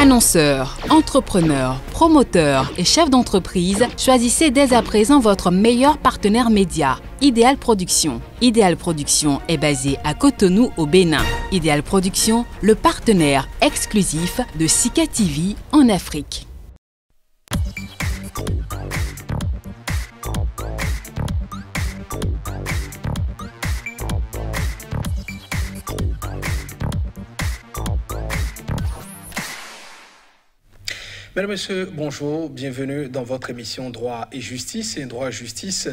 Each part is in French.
Annonceurs, entrepreneurs, promoteurs et chefs d'entreprise, choisissez dès à présent votre meilleur partenaire média, Ideal Production. Ideal Production est basé à Cotonou au Bénin. Ideal Production, le partenaire exclusif de Sika TV en Afrique. Mesdames, Messieurs, bonjour, bienvenue dans votre émission Droit et Justice. Et Droit et Justice,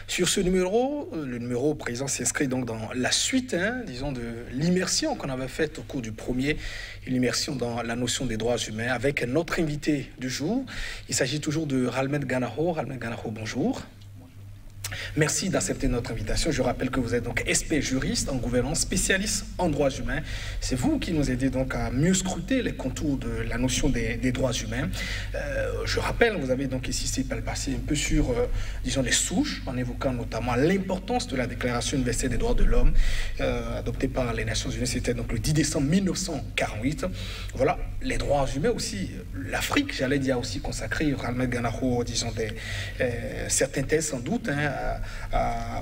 sur ce numéro, le numéro présent s'inscrit donc dans la suite, disons, de l'immersion qu'on avait faite au cours du premier, une immersion dans la notion des droits humains avec notre invité du jour. Il s'agit toujours de Ralmed Ganaho. Ralmed Ganaho, bonjour. Merci d'accepter notre invitation. Je rappelle que vous êtes donc expert juriste en gouvernance, spécialiste en droits humains. C'est vous qui nous aidez donc à mieux scruter les contours de la notion des droits humains. Je rappelle, vous avez donc insisté par le passé un peu sur, disons, les souches, en évoquant notamment l'importance de la Déclaration universelle des droits de l'homme, adoptée par les Nations Unies. C'était donc le 10 décembre 1948. Voilà, les droits humains aussi. L'Afrique, j'allais dire, aussi consacré, Ralmed Ganaho, disons, certains thèses sans doute,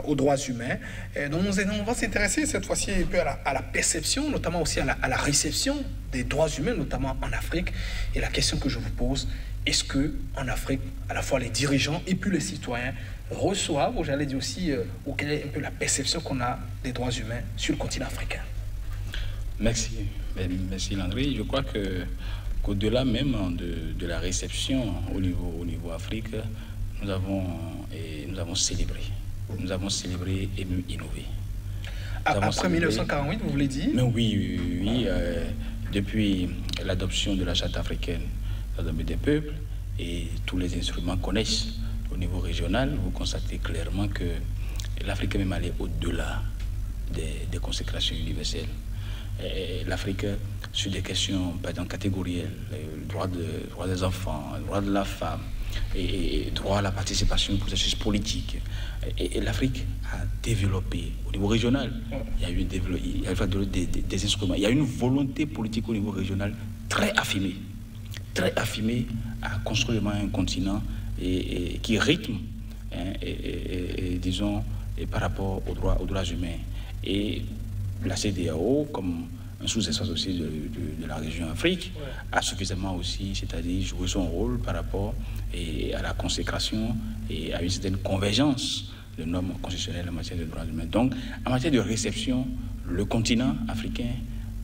aux droits humains. Et donc on va s'intéresser cette fois-ci un peu à la perception, notamment aussi à la réception des droits humains, notamment en Afrique. Et la question que je vous pose, est-ce qu'en Afrique, à la fois les dirigeants et puis les citoyens reçoivent, ou j'allais dire aussi, ou quelle est un peu la perception qu'on a des droits humains sur le continent africain? Merci. Merci Landry. Je crois qu'au-delà même de la réception au niveau Afrique, nous avons célébré. Nous avons célébré et même innové. Après 1948, vous voulez dire? Mais oui. Depuis l'adoption de la Charte africaine des peuples et tous les instruments connaissent au niveau régional, vous constatez clairement que l'Afrique est même allée au-delà des consécrations universelles. L'Afrique, sur des questions, par exemple, catégorielles, le droit des enfants, le droit de la femme, et droit à la participation au processus politique. Et l'Afrique a développé au niveau régional. Il y a eu des instruments. Il y a une volonté politique au niveau régional très affirmée à construire un continent qui rythme, disons, par rapport aux droits humains. Et la CEDEAO, comme un sous-espace aussi de la région Afrique, a suffisamment aussi, c'est-à-dire joué son rôle par rapport à la consécration et à une certaine convergence de normes constitutionnelles en matière de droits humains. Donc, en matière de réception, le continent africain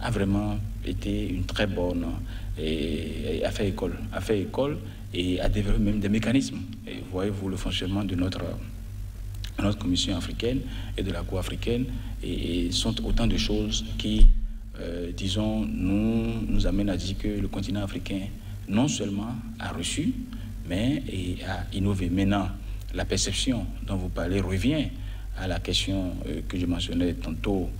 a vraiment été une très bonne et a fait école et a développé même des mécanismes. Et voyez-vous le fonctionnement de notre commission africaine et de la Cour africaine et sont autant de choses qui disons, nous amène à dire que le continent africain, non seulement a reçu, mais a innové. Maintenant, la perception dont vous parlez revient à la question que je mentionnais tantôt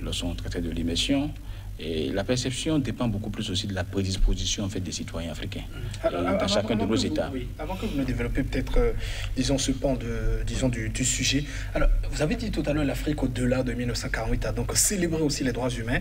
lorsqu'on traitait de l'immersion. Et la perception dépend beaucoup plus aussi de la prédisposition en fait, des citoyens africains dans chacun de nos États. Avant que vous ne développiez peut-être, disons, ce pan du sujet, alors, vous avez dit tout à l'heure l'Afrique au-delà de 1948 a donc célébré aussi les droits humains.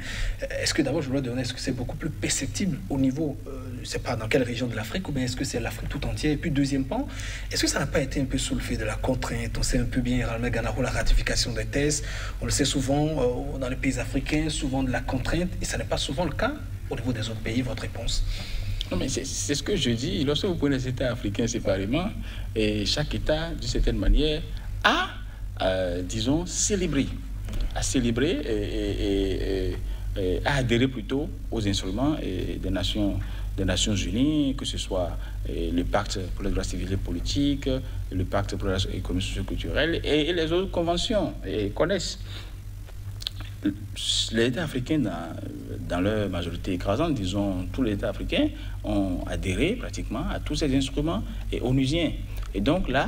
Est-ce que d'abord, je voulais demander, est-ce que c'est beaucoup plus perceptible au niveau, je ne sais pas dans quelle région de l'Afrique, ou bien est-ce que c'est l'Afrique tout entière? Et puis deuxième pan, est-ce que ça n'a pas été un peu sous le fait de la contrainte? On sait un peu bien, Ralmed Ganaho, la ratification des thèses, on le sait souvent dans les pays africains, souvent de la contrainte, et ça n'est pas souvent le cas au niveau des autres pays. Votre réponse? Non, mais c'est ce que je dis. Lorsque vous prenez les États africains séparément, et chaque État, d'une certaine manière, a, disons, célébré et a adhéré plutôt aux instruments des Nations Unies, que ce soit le pacte pour les droits civils et politiques, le pacte pour l'économie socio-culturelle et les autres conventions, et connaissent. Les États africains, dans leur majorité écrasante, disons, tous les États africains ont adhéré pratiquement à tous ces instruments et onusiens. Et donc là,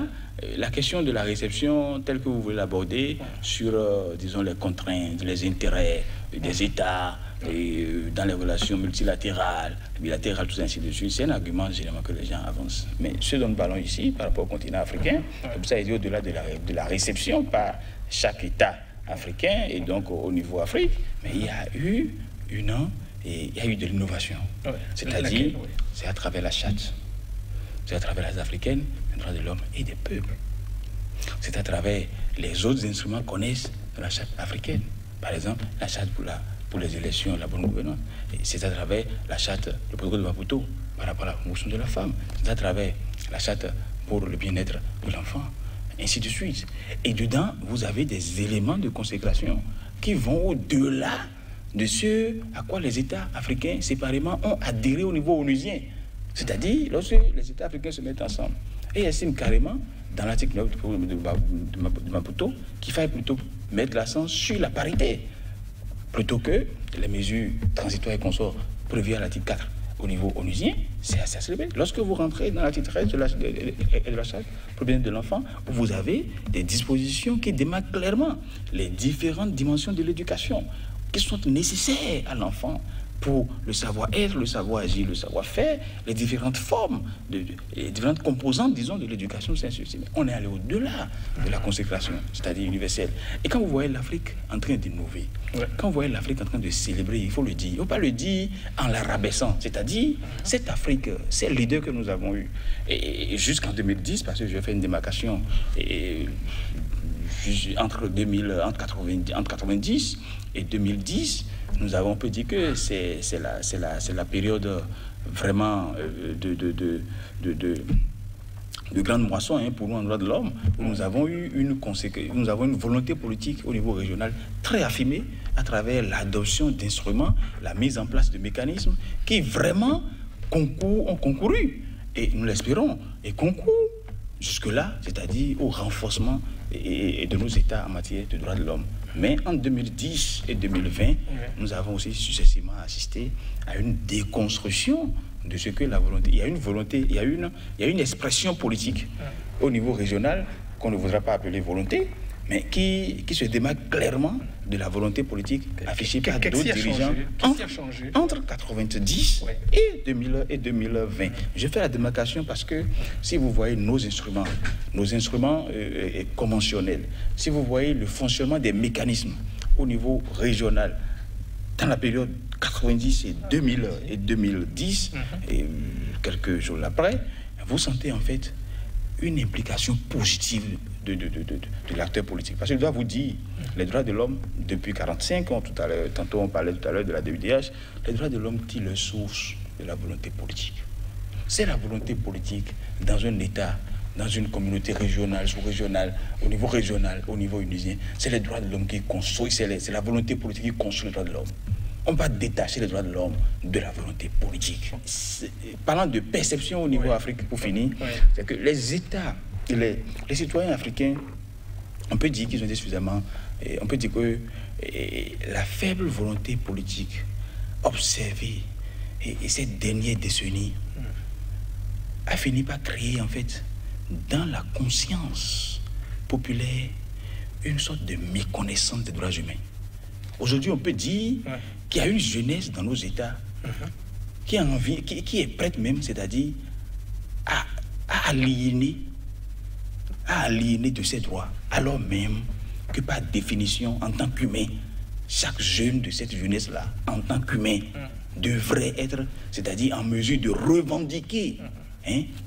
la question de la réception, telle que vous voulez l'aborder, sur, disons, les contraintes, les intérêts des États, et, dans les relations multilatérales, bilatérales, tout ainsi de suite, c'est un argument généralement que les gens avancent. Mais ce dont nous parlons ici, par rapport au continent africain, comme ça, il est au-delà de la réception par chaque État africain et donc au niveau Afrique, mais il y a eu une et il y a eu de l'innovation. Ouais. C'est-à-dire, c'est à travers la charte, c'est à travers les Africaines, les droits de l'homme et des peuples. C'est à travers les autres instruments qu'on connaissent de la charte africaine. Par exemple, la charte pour les élections, la bonne gouvernance. C'est à travers la charte, le protocole de Maputo, par rapport à la promotion de la femme. C'est à travers la charte pour le bien-être de l'enfant, ainsi de suite. Et dedans, vous avez des éléments de consécration qui vont au-delà de ce à quoi les États africains séparément ont adhéré au niveau onusien. C'est-à-dire, lorsque les États africains se mettent ensemble et estiment carrément, dans l'article 9 de Maputo, qu'il faille plutôt mettre l'accent sur la parité, plutôt que les mesures transitoires et consorts prévues à l'article 4 au niveau onusien, c'est assez célébré. Lorsque vous rentrez dans l'article 13 de la charte pour le bien-être de l'enfant, vous avez des dispositions qui démarquent clairement les différentes dimensions de l'éducation qui sont nécessaires à l'enfant pour le savoir-être, le savoir-agir, le savoir-faire, les différentes formes, les différentes composantes, disons, de l'éducation. On est allé au-delà de la consécration, c'est-à-dire universelle. Et quand vous voyez l'Afrique en train d'innover, quand vous voyez l'Afrique en train de célébrer, il faut le dire. Il ne faut pas le dire en la rabaissant. C'est-à-dire, cette Afrique, c'est le leader que nous avons eu. Et jusqu'en 2010, parce que je fais une démarcation entre 90 et 2010, nous avons pu dire que c'est la période vraiment de grande moisson pour nous en droit de l'homme, où nous avons eu une volonté politique au niveau régional très affirmée à travers l'adoption d'instruments, la mise en place de mécanismes qui vraiment ont concouru, et nous l'espérons, et concourent jusque-là, c'est-à-dire au renforcement de nos États en matière de droits de l'homme. Mais en 2010 et 2020, nous avons aussi successivement assisté à une déconstruction de ce que la volonté. Il y a une volonté, il y a une expression politique au niveau régional qu'on ne voudra pas appeler volonté, mais qui se démarque clairement de la volonté politique affichée par d'autres dirigeants entre 90 et 2020. Je fais la démarcation parce que si vous voyez nos instruments conventionnels, si vous voyez le fonctionnement des mécanismes au niveau régional, dans la période 90 et 2010, et quelques jours après, vous sentez en fait une implication positive de l'acteur politique. Parce que je dois vous dire, les droits de l'homme, depuis 45 ans, tantôt on parlait tout à l'heure de la DUDH, les droits de l'homme tirent leur source de la volonté politique. C'est la volonté politique dans un État, dans une communauté régionale, sous-régionale, au niveau unusien. C'est les droits de l'homme qui construisent, c'est la volonté politique qui construit les droits de l'homme. On va détacher les droits de l'homme de la volonté politique. Parlant de perception au niveau Afrique, pour finir, c'est que les États, les citoyens africains, on peut dire qu'ils ont été suffisamment... On peut dire que la faible volonté politique observée et cette dernière décennie a fini par créer, en fait, dans la conscience populaire, une sorte de méconnaissance des droits humains. Aujourd'hui, on peut dire qu'il y a une jeunesse dans nos États qui a envie, qui est prête même, c'est-à-dire à aliéner de ses droits, alors même que par définition, en tant qu'humain, chaque jeune de cette jeunesse-là, en tant qu'humain, devrait être, c'est-à-dire en mesure de revendiquer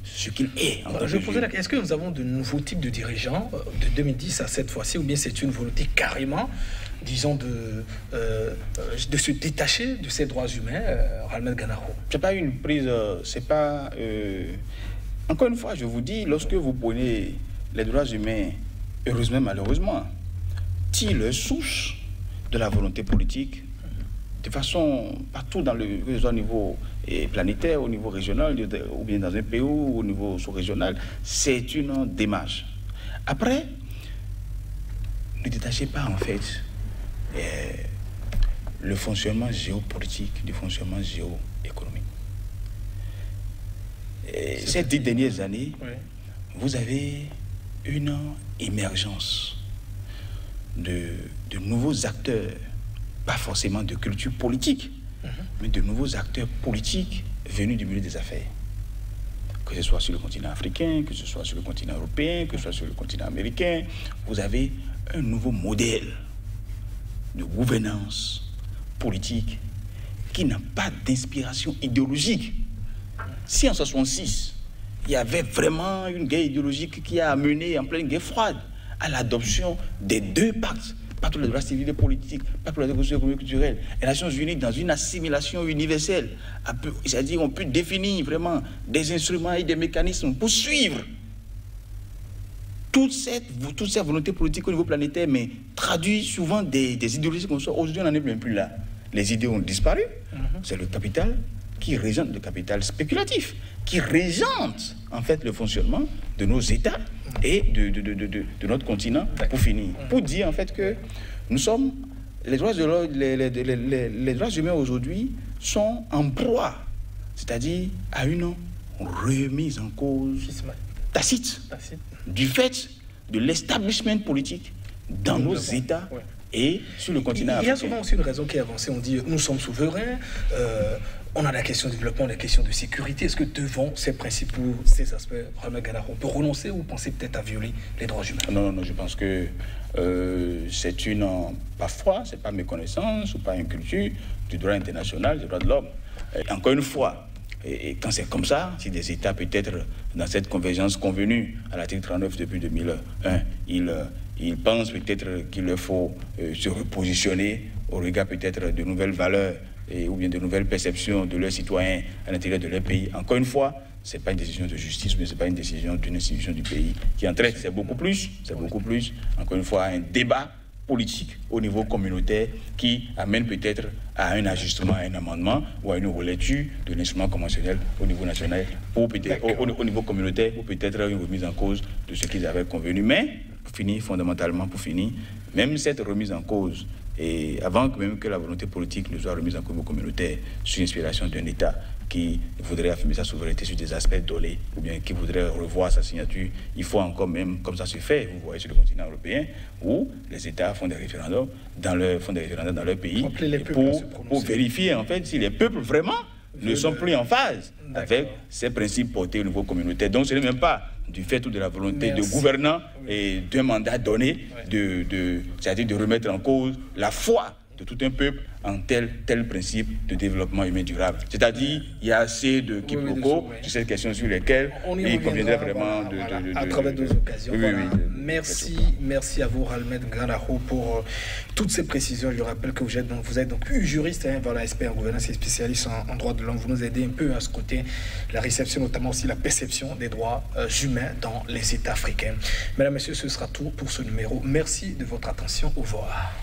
ce qu'il est. Je posais la question, est-ce que nous avons de nouveaux types de dirigeants de 2010 à cette fois-ci, ou bien c'est une volonté carrément, disons, de se détacher de ces droits humains, Ralmed Ganaro? C'est pas une prise, c'est pas... Encore une fois, je vous dis, lorsque vous prenez les droits humains, heureusement, malheureusement, tirent leur source de la volonté politique, de façon partout dans au niveau planétaire, au niveau régional, ou bien dans un pays, ou au niveau sous-régional, c'est une démarche. Après, ne détachez pas en fait le fonctionnement géopolitique du fonctionnement géoéconomique. Ces 10 dernières années, vous avez une émergence de nouveaux acteurs, pas forcément de culture politique, mais de nouveaux acteurs politiques venus du milieu des affaires. Que ce soit sur le continent africain, que ce soit sur le continent européen, que ce soit sur le continent américain, vous avez un nouveau modèle de gouvernance politique qui n'a pas d'inspiration idéologique. Si en 1966, il y avait vraiment une guerre idéologique qui a amené en pleine guerre froide à l'adoption des deux pactes, pacte pour les droits civils et politiques, pacte pour la démocratie économique et culturelle, et les Nations Unies dans une assimilation universelle, c'est-à-dire on peut définir vraiment des instruments et des mécanismes pour suivre toute cette volonté politique au niveau planétaire, mais traduit souvent des idéologies comme ça. Aujourd'hui, on n'en est même plus là. Les idées ont disparu. C'est le capital qui régente, le capital spéculatif, qui régente en fait le fonctionnement de nos États et de notre continent, pour finir. Pour dire en fait que nous sommes, les droits humains aujourd'hui sont en proie, c'est-à-dire à une remise en cause tacite du fait de l'establishment politique dans nos États et sur le continent africain. Il y a souvent aussi une raison qui est avancée. On dit nous sommes souverains, on a la question de développement, la question de sécurité. Est-ce que devant ces principes ou ces aspects, on peut renoncer ou penser peut-être à violer les droits humains? Non, je pense que c'est une, parfois, c'est pas méconnaissance ou pas une culture du droit international, du droit de l'homme. Encore une fois, et quand c'est comme ça, si des États peut-être dans cette convergence convenue à l'article 39 depuis 2001, ils pensent peut-être qu'il leur faut se repositionner au regard peut-être de nouvelles valeurs ou bien de nouvelles perceptions de leurs citoyens à l'intérieur de leur pays. Encore une fois, ce n'est pas une décision de justice, mais ce n'est pas une décision d'une institution du pays qui en traite. C'est beaucoup plus, encore une fois, un débat politique au niveau communautaire qui amène peut-être à un ajustement, à un amendement ou à une relecture de l'instrument conventionnel au niveau national ou peut-être au niveau communautaire ou peut-être une remise en cause de ce qu'ils avaient convenu. Mais, pour finir, même cette remise en cause, et avant même que la volonté politique ne soit remise en cause au communautaire sur l'inspiration d'un État qui voudrait affirmer sa souveraineté sur des aspects donnés ou bien qui voudrait revoir sa signature, il faut encore même, comme ça se fait, vous voyez sur le continent européen, où les États font des référendums dans leur pays pour vérifier en fait si les peuples vraiment ne sont plus en phase avec ces principes portés au niveau communautaire. Donc ce n'est même pas du fait ou de la volonté de gouvernants et d'un mandat donné c'est-à-dire de remettre en cause la foi de tout un peuple en tel principe de développement humain durable. C'est-à-dire, il y a assez de quiproquos sur cette question sur lesquelles il conviendrait vraiment à travers deux occasions. Merci à vous, Ahmed Ganaho, pour toutes ces précisions. Je rappelle que vous êtes donc juriste, expert en gouvernance et spécialiste en droit de l'homme. Vous nous aidez un peu à ce côté, la réception, notamment aussi la perception des droits humains dans les États africains. Mesdames, Messieurs, ce sera tout pour ce numéro. Merci de votre attention. Au revoir.